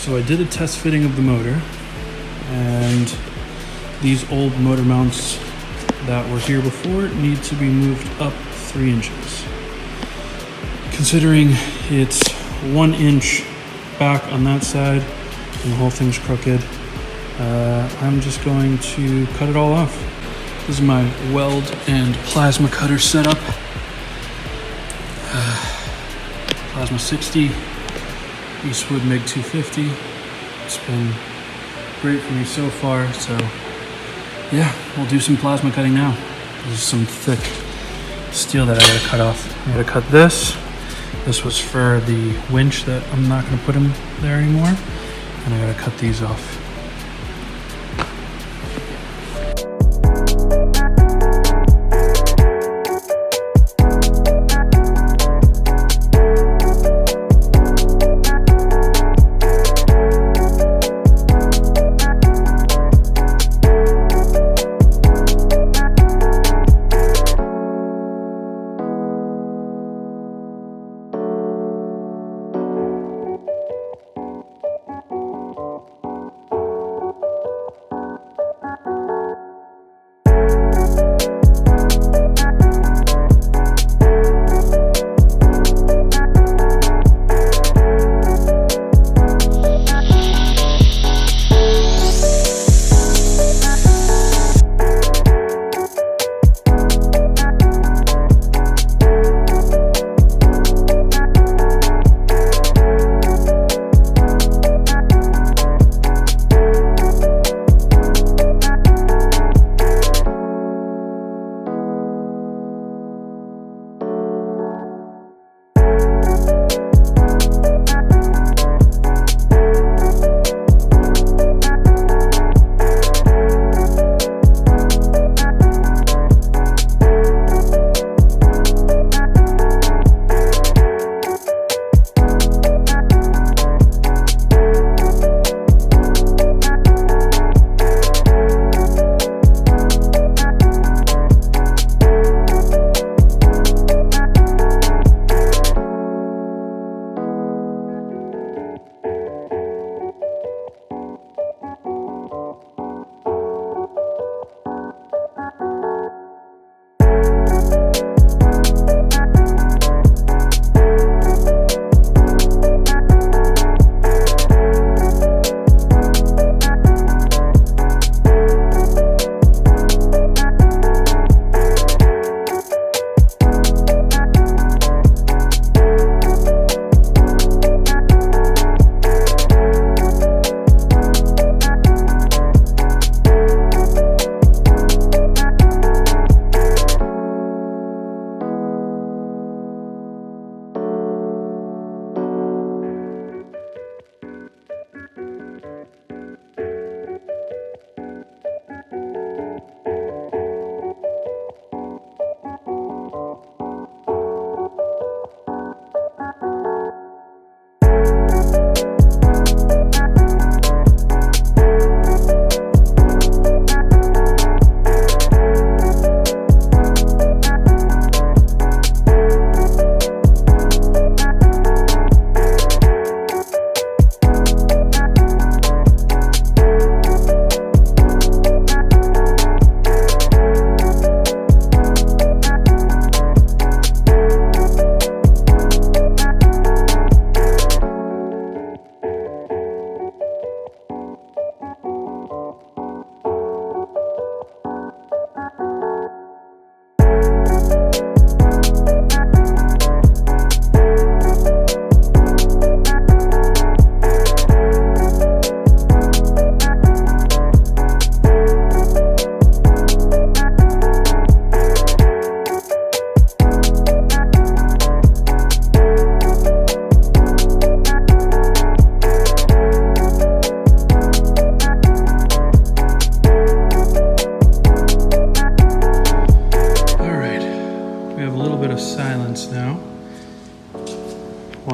So I did a test fitting of the motor, and these old motor mounts that were here before need to be moved up 3 inches. Considering it's 1 inch back on that side and the whole thing's crooked, I'm just going to cut it all off. This is my weld and plasma cutter setup. Plasma 60, Eastwood MiG 250. It's been great for me so far, so yeah, we'll do some plasma cutting now. This is some thick steel that I gotta cut off. I gotta cut this. This was for the winch that I'm not gonna put in there anymore. And I gotta cut these off.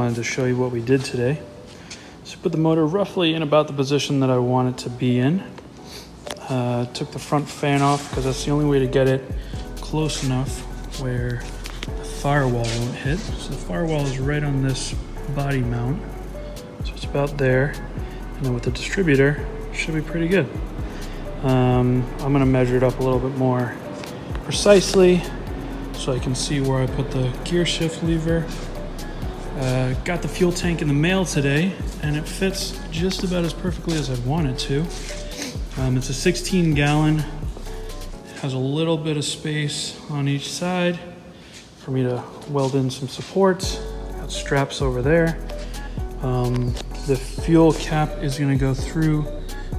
wanted to show you what we did today. So put the motor roughly in about the position that I want it to be in. Took the front fan off because that's the only way to get it close enough where the firewall won't hit. So the firewall is right on this body mount. So it's about there. And then with the distributor, should be pretty good. I'm gonna measure it up a little bit more precisely so I can see where I put the gear shift lever. Got the fuel tank in the mail today, and it fits just about as perfectly as I want it to. It's a 16 gallon, has a little bit of space on each side for me to weld in some supports. Got straps over there. The fuel cap is gonna go through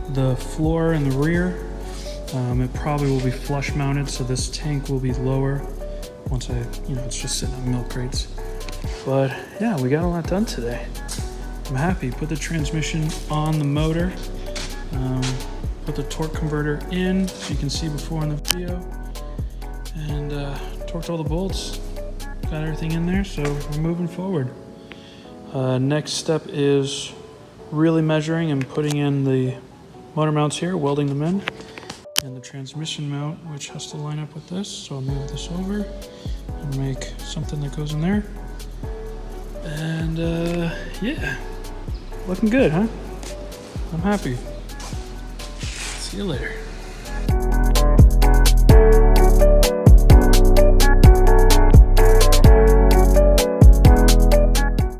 the floor in the rear. It probably will be flush mounted, so this tank will be lower once it's just sitting on milk crates. But yeah, we got a lot done today. I'm happy. Put the transmission on the motor, put the torque converter in, so you can see before in the video, and torqued all the bolts. Got everything in there, so we're moving forward. Next step is really measuring and putting in the motor mounts here, welding them in, and the transmission mount, which has to line up with this. So I'll move this over and make something that goes in there. And yeah, looking good, huh? I'm happy. See you later.